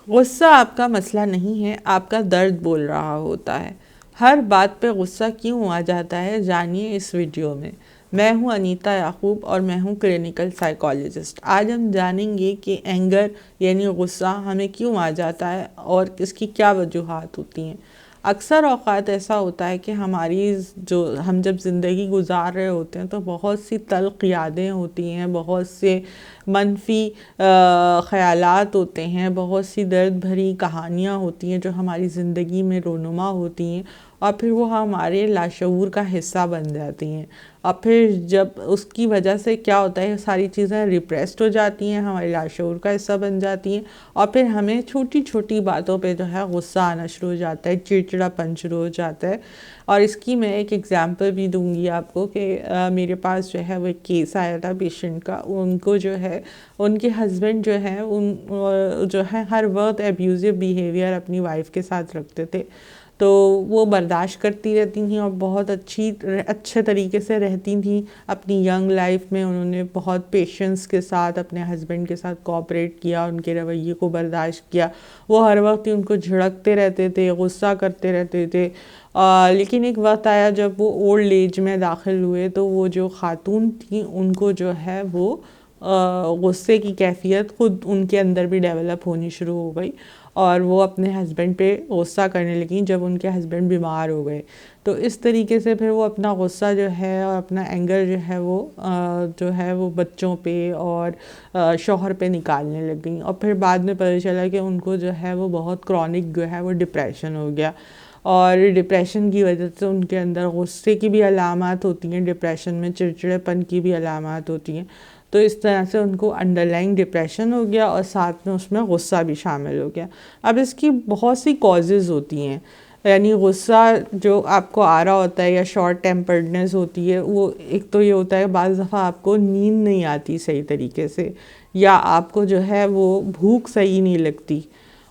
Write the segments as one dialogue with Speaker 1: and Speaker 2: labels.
Speaker 1: غصہ آپ کا مسئلہ نہیں ہے، آپ کا درد بول رہا ہوتا ہے۔ ہر بات پہ غصہ کیوں آ جاتا ہے، جانیے اس ویڈیو میں۔ میں ہوں انیتا یعقوب اور میں ہوں کلینیکل سائیکالوجسٹ۔ آج ہم جانیں گے کہ اینگر یعنی غصہ ہمیں کیوں آ جاتا ہے اور اس کی کیا وجوہات ہوتی ہیں۔ اکثر اوقات ایسا ہوتا ہے کہ ہم جب زندگی گزار رہے ہوتے ہیں تو بہت سی تلخ یادیں ہوتی ہیں، بہت سے منفی خیالات ہوتے ہیں، بہت سی درد بھری کہانیاں ہوتی ہیں جو ہماری زندگی میں رونما ہوتی ہیں، اور پھر وہ ہمارے لاشعور کا حصہ بن جاتی ہیں، اور پھر جب اس کی وجہ سے کیا ہوتا ہے، ساری چیزیں ریپریسڈ ہو جاتی ہیں، ہمارے لاشعور کا حصہ بن جاتی ہیں، اور پھر ہمیں چھوٹی چھوٹی باتوں پہ جو ہے غصہ آنا شروع ہو جاتا ہے، چڑچڑا پن شروع ہو جاتا ہے۔ اور اس کی میں ایک ایگزامپل بھی دوں گی آپ کو کہ میرے پاس جو ہے وہ ایک کیس آیا تھا پیشنٹ کا۔ ان کو جو ہے ان کے ہسبینڈ جو ہے ہر وقت ایبیوزو بیہیویئر اپنی وائف کے ساتھ رکھتے تھے، تو وہ برداشت کرتی رہتی تھیں اور بہت اچھے طریقے سے رہتی تھیں اپنی ینگ لائف میں۔ انہوں نے بہت پیشنس کے ساتھ اپنے ہسبینڈ کے ساتھ کوآپریٹ کیا، ان کے رویے کو برداشت کیا۔ وہ ہر وقت ان کو جھڑکتے رہتے تھے، غصہ کرتے رہتے تھے، لیکن ایک وقت آیا جب وہ اولڈ ایج میں داخل ہوئے تو وہ جو خاتون تھیں ان کو جو ہے وہ غصے کی کیفیت خود ان کے اندر بھی ڈیولپ ہونی شروع ہو گئی، اور وہ اپنے ہسبینڈ پہ غصہ کرنے لگیں جب ان کے ہسبینڈ بیمار ہو گئے۔ تو اس طریقے سے پھر وہ اپنا غصہ جو ہے اور اپنا اینگر جو ہے وہ بچوں پہ اور شوہر پہ نکالنے لگ گئیں، اور پھر بعد میں پتہ چلا کہ ان کو جو ہے وہ بہت کرونک جو ہے وہ ڈپریشن ہو گیا، اور ڈپریشن کی وجہ سے ان کے اندر غصے کی بھی علامات ہوتی ہیں، ڈپریشن میں چڑچڑے پن کی بھی علامات ہوتی ہیں۔ تو اس طرح سے ان کو انڈرلائنگ ڈپریشن ہو گیا اور ساتھ میں اس میں غصہ بھی شامل ہو گیا۔ اب اس کی بہت سی کازز ہوتی ہیں، یعنی غصہ جو آپ کو آ رہا ہوتا ہے یا شارٹ ٹیمپرڈنس ہوتی ہے، وہ ایک تو یہ ہوتا ہے بعض دفعہ آپ کو نیند نہیں آتی صحیح طریقے سے، یا آپ کو جو ہے وہ بھوک صحیح نہیں لگتی،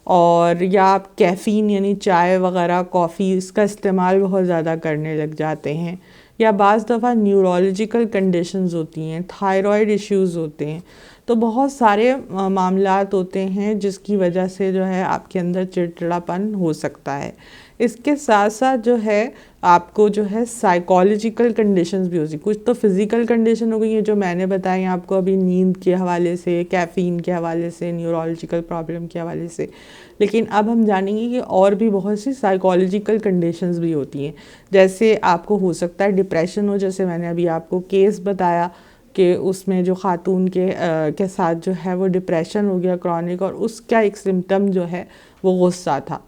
Speaker 1: اور یا آپ کیفین یعنی چائے وغیرہ کافی اس کا استعمال بہت زیادہ کرنے لگ جاتے ہیں، یا بعض دفعہ نیورولوجیکل کنڈیشنز ہوتی ہیں، تھائرائیڈ ایشوز ہوتے ہیں۔ تو بہت سارے معاملات ہوتے ہیں جس کی وجہ سے جو ہے آپ کے اندر چڑچڑاپن ہو سکتا ہے۔ اس کے ساتھ ساتھ جو ہے آپ کو جو ہے سائیکالوجیکل کنڈیشنز بھی ہوتی ہیں، کچھ تو فزیکل کنڈیشن ہو گئی ہیں جو میں نے بتائی آپ کو ابھی، نیند کے حوالے سے، کیفین کے حوالے سے، نیورولوجیکل پرابلم کے حوالے سے، لیکن اب ہم جانیں گے کہ اور بھی بہت سی سائیکالوجیکل کنڈیشنز بھی ہوتی ہیں، جیسے آپ کو ہو سکتا ہے ڈپریشن ہو، جیسے میں نے ابھی آپ کو کیس بتایا کہ اس میں جو خاتون کے ساتھ جو ہے وہ ڈپریشن ہو گیا کرونک، اور اس کا ایک سمٹم جو ہے وہ غصہ تھا۔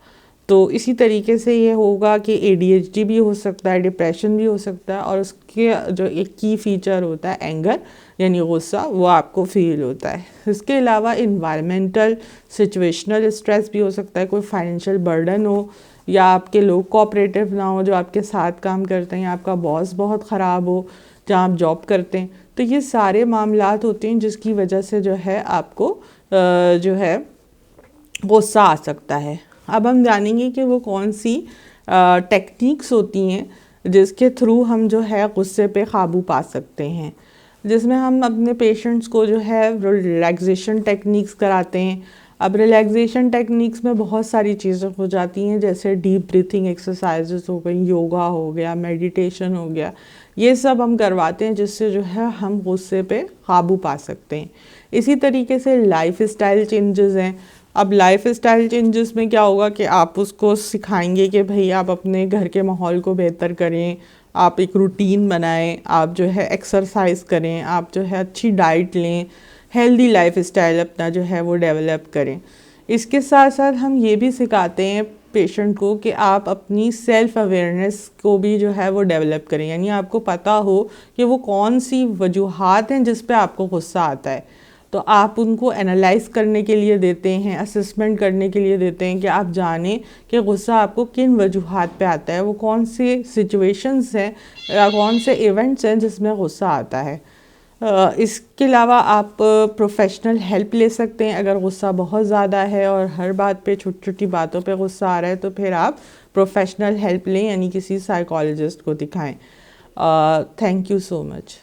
Speaker 1: تو اسی طریقے سے یہ ہوگا کہ ADHD بھی ہو سکتا ہے، ڈپریشن بھی ہو سکتا ہے، اور اس کے جو ایک کی فیچر ہوتا ہے اینگر یعنی غصہ، وہ آپ کو فیل ہوتا ہے۔ اس کے علاوہ انوائرمنٹل سچویشنل اسٹریس بھی ہو سکتا ہے، کوئی فائنینشیل برڈن ہو، یا آپ کے لوگ کوآپریٹیو نہ ہو جو آپ کے ساتھ کام کرتے ہیں، آپ کا باس بہت خراب ہو جہاں آپ جاب کرتے ہیں۔ تو یہ سارے معاملات ہوتے ہیں جس کی وجہ سے جو ہے آپ کو جو ہے غصہ آ سکتا ہے۔ اب ہم جانیں گے کہ وہ کون سی ٹیکنیکس ہوتی ہیں جس کے تھرو ہم جو ہے غصے پہ قابو پا سکتے ہیں، جس میں ہم اپنے پیشنٹس کو جو ہے ریلیکسیشن ٹیکنیکس کراتے ہیں۔ اب ریلیکسیشن ٹیکنیکس میں بہت ساری چیزیں ہو جاتی ہیں، جیسے ڈیپ بریتھنگ ایکسرسائزز ہو گئی، یوگا ہو گیا، میڈیٹیشن ہو گیا، یہ سب ہم کرواتے ہیں جس سے جو ہے ہم غصے پہ قابو پا سکتے ہیں۔ اسی طریقے سے لائف اسٹائل چینجز ہیں۔ اب لائف اسٹائل چینجز میں کیا ہوگا کہ آپ اس کو سکھائیں گے کہ بھئی آپ اپنے گھر کے ماحول کو بہتر کریں، آپ ایک روٹین بنائیں، آپ جو ہے ایکسرسائز کریں، آپ جو ہے اچھی ڈائٹ لیں، ہیلدی لائف اسٹائل اپنا جو ہے وہ ڈیولپ کریں۔ اس کے ساتھ ساتھ ہم یہ بھی سکھاتے ہیں پیشنٹ کو کہ آپ اپنی سیلف اویئرنیس کو بھی جو ہے وہ ڈیولپ کریں، یعنی آپ کو پتہ ہو کہ وہ کون سی وجوہات ہیں جس پہ آپ کو غصہ آتا ہے، تو آپ ان کو انالائز کرنے کے لیے دیتے ہیں، اسسمنٹ کرنے کے لیے دیتے ہیں کہ آپ جانیں کہ غصہ آپ کو کن وجوہات پہ آتا ہے، وہ کون سی سچویشنز ہیں یا کون سے ایونٹس ہیں جس میں غصہ آتا ہے۔ اس کے علاوہ آپ پروفیشنل ہیلپ لے سکتے ہیں اگر غصہ بہت زیادہ ہے اور ہر بات پہ چھوٹی چھوٹی باتوں پہ غصہ آ رہا ہے، تو پھر آپ پروفیشنل ہیلپ لیں، یعنی کسی سائیکالوجسٹ کو دکھائیں۔ Thank you so much.